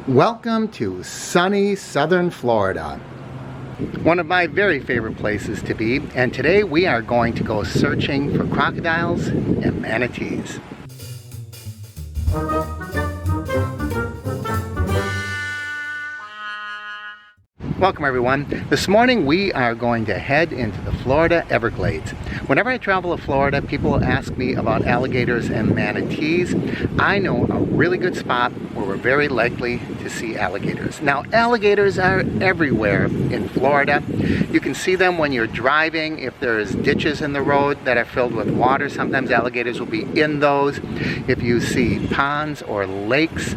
Welcome to sunny southern Florida. One of my very favorite places to be, and today we are going to go searching for crocodiles and manatees. Welcome everyone. This morning we are going to head into the Florida Everglades. Whenever I travel to Florida, people ask me about alligators and manatees. I know a really good spot where we're very likely to see alligators. Now, alligators are everywhere in Florida. You can see them when you're driving. If there's ditches in the road that are filled with water, sometimes alligators will be in those. If you see ponds or lakes,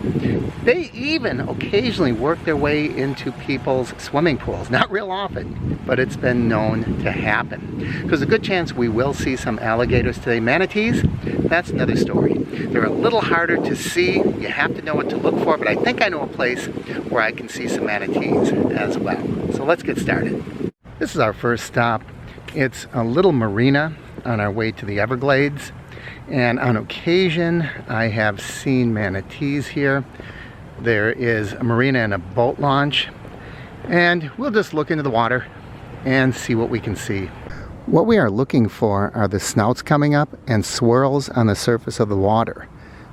they even occasionally work their way into people's swimming pools. Not real often, but it's been known to happen. There's a good chance we will see some alligators today. Manatees, that's another story. They're a little harder to see. You have to know what to look for, but I think I know a place where I can see some manatees as well. So let's get started. This is our first stop. It's a little marina on our way to the Everglades, and on occasion I have seen manatees here. There is a marina and a boat launch, and we'll just look into the water and see what we can see. What we are looking for are the snouts coming up and swirls on the surface of the water.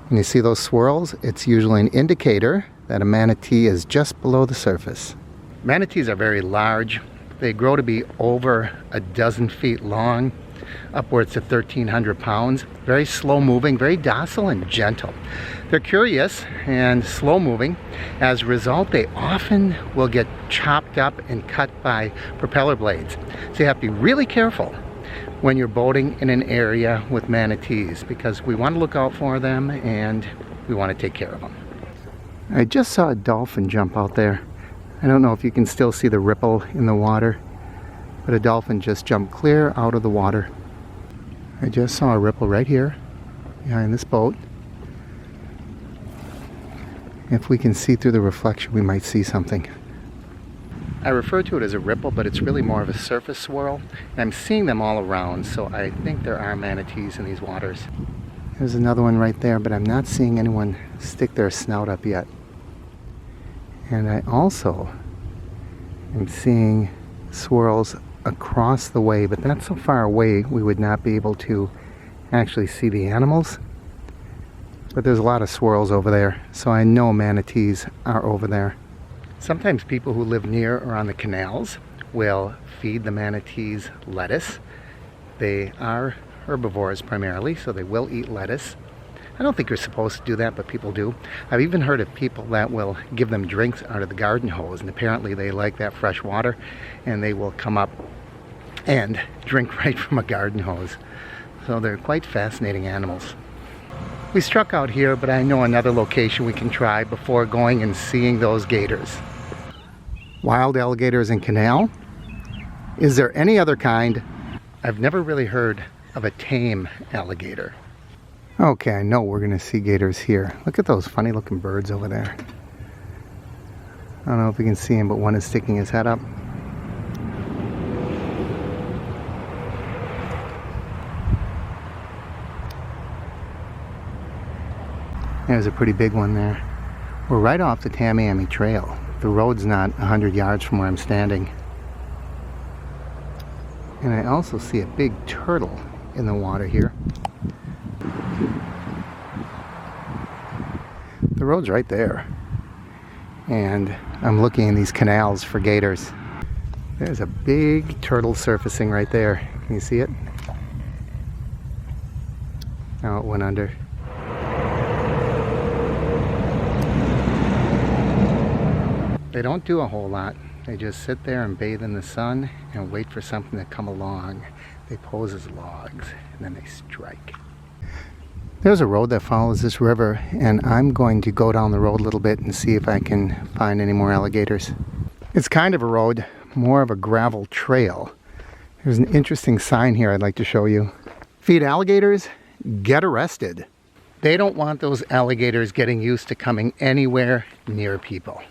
When you see those swirls, it's usually an indicator that a manatee is just below the surface. Manatees are very large. They grow to be over a dozen feet long, upwards to 1,300 pounds. Very slow moving, very docile and gentle. They're curious and slow moving. As a result, they often will get chopped up and cut by propeller blades. So you have to be really careful when you're boating in an area with manatees, because we want to look out for them and we want to take care of them. I just saw a dolphin jump out there. I don't know if you can still see the ripple in the water, but a dolphin just jumped clear out of the water. I just saw a ripple right here behind this boat. If we can see through the reflection, we might see something. I refer to it as a ripple, but it's really more of a surface swirl. And I'm seeing them all around, so I think there are manatees in these waters. There's another one right there, but I'm not seeing anyone stick their snout up yet. And I also am seeing swirls across the way, but that's so far away we would not be able to actually see the animals. But there's a lot of swirls over there, so I know manatees are over there. Sometimes people who live near or on the canals will feed the manatees lettuce. They are herbivores primarily, so they will eat lettuce. I don't think you're supposed to do that, but people do. I've even heard of people that will give them drinks out of the garden hose, and apparently they like that fresh water, and they will come up and drink right from a garden hose. So they're quite fascinating animals. We struck out here, but I know another location we can try before going and seeing those gators. Wild alligators in canal? Is there any other kind? I've never really heard of a tame alligator. Okay, I know we're going to see gators here. Look at those funny looking birds over there. I don't know if you can see him, but one is sticking his head up. There's a pretty big one there. We're right off the Tamiami Trail. The road's not 100 yards from where I'm standing. And I also see a big turtle in the water here. The road's right there. And I'm looking in these canals for gators. There's a big turtle surfacing right there. Can you see it? Now it went under. They don't do a whole lot. They just sit there and bathe in the sun and wait for something to come along. They pose as logs and then they strike. There's a road that follows this river, and I'm going to go down the road a little bit and see if I can find any more alligators. It's kind of a road, more of a gravel trail. There's an interesting sign here I'd like to show you. Feed alligators, get arrested. They don't want those alligators getting used to coming anywhere near people.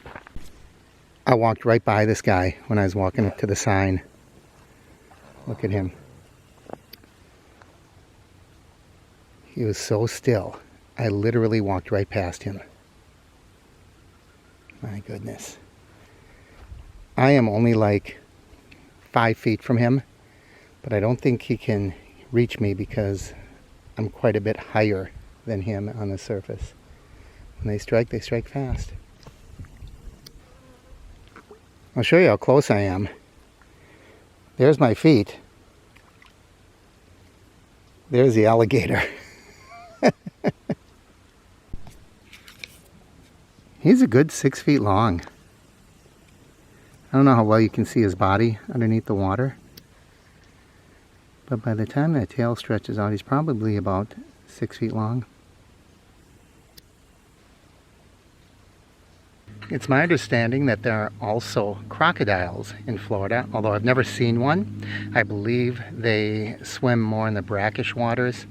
I walked right by this guy when I was walking up to the sign. Look at him. He was so still. I literally walked right past him. My goodness. I am only like 5 feet from him, but I don't think he can reach me because I'm quite a bit higher than him on the surface. When they strike fast. I'll show you how close I am. There's my feet. There's the alligator. He's a good 6 feet long. I don't know how well you can see his body underneath the water, but by the time that tail stretches out, he's probably about 6 feet long. It's my understanding that there are also crocodiles in Florida, although I've never seen one. I believe they swim more in the brackish waters.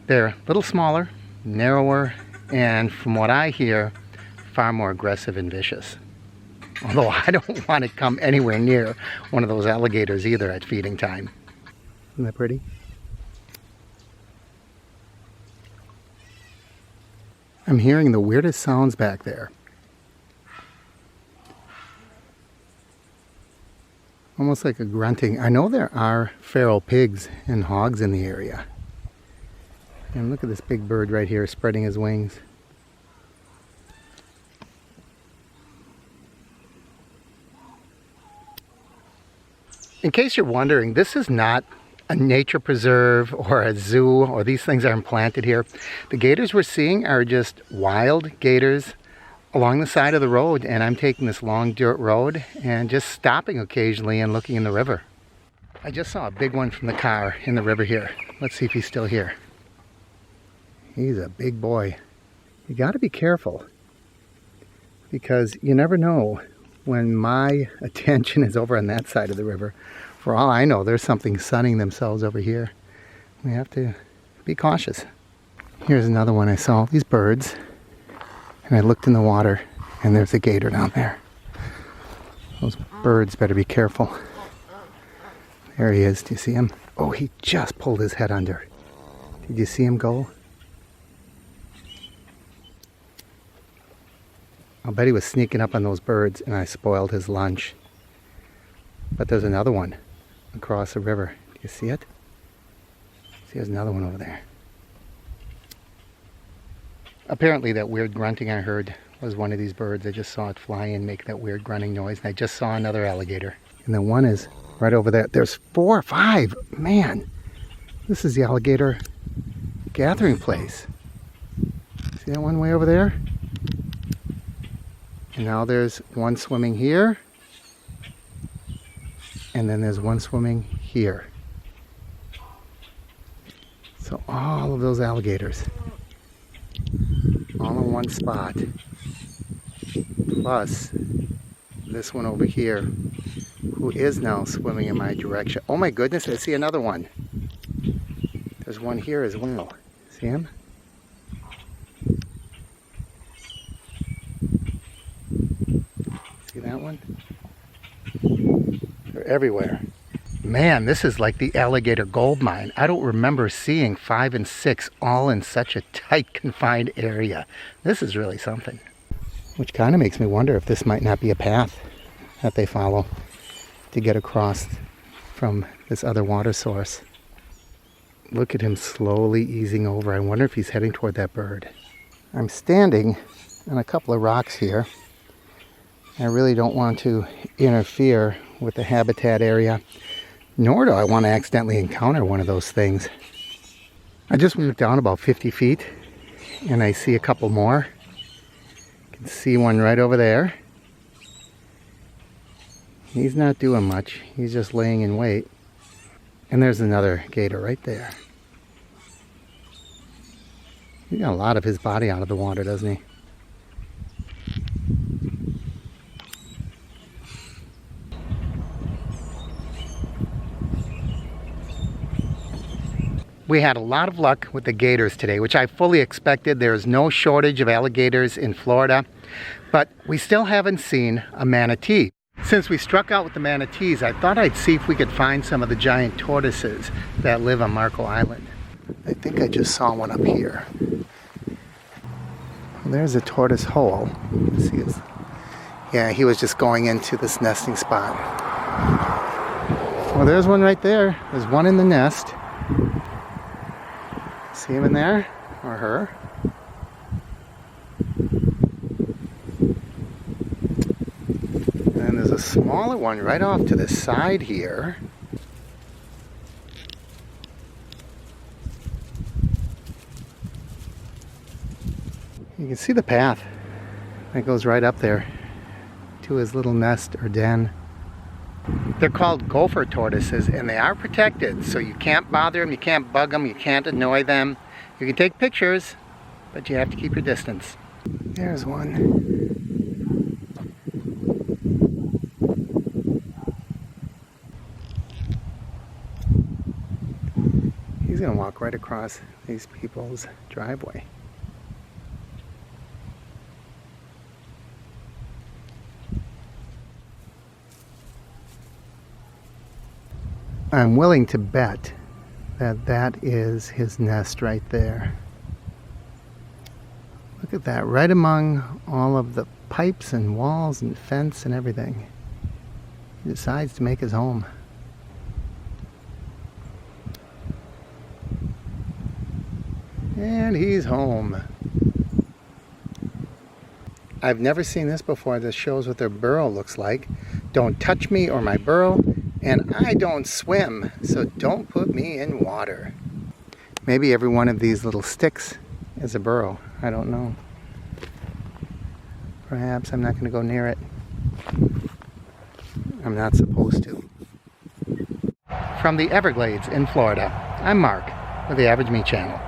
They're a little smaller, narrower, and from what I hear, far more aggressive and vicious. Although I don't want to come anywhere near one of those alligators either at feeding time. Isn't that pretty? I'm hearing the weirdest sounds back there. Almost like a grunting. I know there are feral pigs and hogs in the area. And look at this big bird right here spreading his wings. In case you're wondering, this is not a nature preserve or a zoo, or these things aren't planted here. The gators we're seeing are just wild gators along the side of the road, and I'm taking this long dirt road and just stopping occasionally and looking in the river. I just saw a big one from the car in the river here. Let's see if he's still here. He's a big boy. You got to be careful because you never know when my attention is over on that side of the river. For all I know, there's something sunning themselves over here. We have to be cautious. Here's another one I saw. These birds. And I looked in the water, and there's a gator down there. Those birds better be careful. There he is. Do you see him? Oh, he just pulled his head under. Did you see him go? I'll bet he was sneaking up on those birds, and I spoiled his lunch. But there's another one across the river. Do you see it? See, there's another one over there. Apparently that weird grunting I heard was one of these birds. I just saw it fly in, make that weird grunting noise, and I just saw another alligator. And then one is right over there. There's 4 or 5. Man, this is the alligator gathering place. See that one way over there? And now there's one swimming here. And then there's one swimming here. So all of those alligators all in one spot, plus this one over here who is now swimming in my direction. Oh my goodness, I see another one. There's one here as well. See him? See that one? They're everywhere. Man, this is like the alligator gold mine. I don't remember seeing 5 and 6 all in such a tight, confined area. This is really something. Which kind of makes me wonder if this might not be a path that they follow to get across from this other water source. Look at him slowly easing over. I wonder if he's heading toward that bird. I'm standing on a couple of rocks here. I really don't want to interfere with the habitat area, nor do I want to accidentally encounter one of those things. I just moved down about 50 feet and I see a couple more. You can see one right over there. He's not doing much. He's just laying in wait. And there's another gator right there. He got a lot of his body out of the water, doesn't he? We had a lot of luck with the gators today, which I fully expected. There is no shortage of alligators in Florida, but we still haven't seen a manatee. Since we struck out with the manatees, I thought I'd see if we could find some of the giant tortoises that live on Marco Island. I think I just saw one up here. There's a tortoise hole. See, it's Yeah, he was just going into this nesting spot. Well, there's one right there. There's one in the nest. See him in there? Or her? And there's a smaller one right off to the side here. You can see the path that goes right up there to his little nest or den. They're called gopher tortoises, and they are protected, so you can't bother them, you can't bug them, you can't annoy them. You can take pictures, but you have to keep your distance. There's one. He's going to walk right across these people's driveway. I'm willing to bet that that is his nest right there. Look at that, right among all of the pipes and walls and fence and everything. He decides to make his home. And he's home. I've never seen this before. This shows what their burrow looks like. Don't touch me or my burrow. And I don't swim, so don't put me in water. Maybe every one of these little sticks is a burrow. I don't know. Perhaps I'm not going to go near it. I'm not supposed to. From the Everglades in Florida, I'm Mark with the Average Me Channel.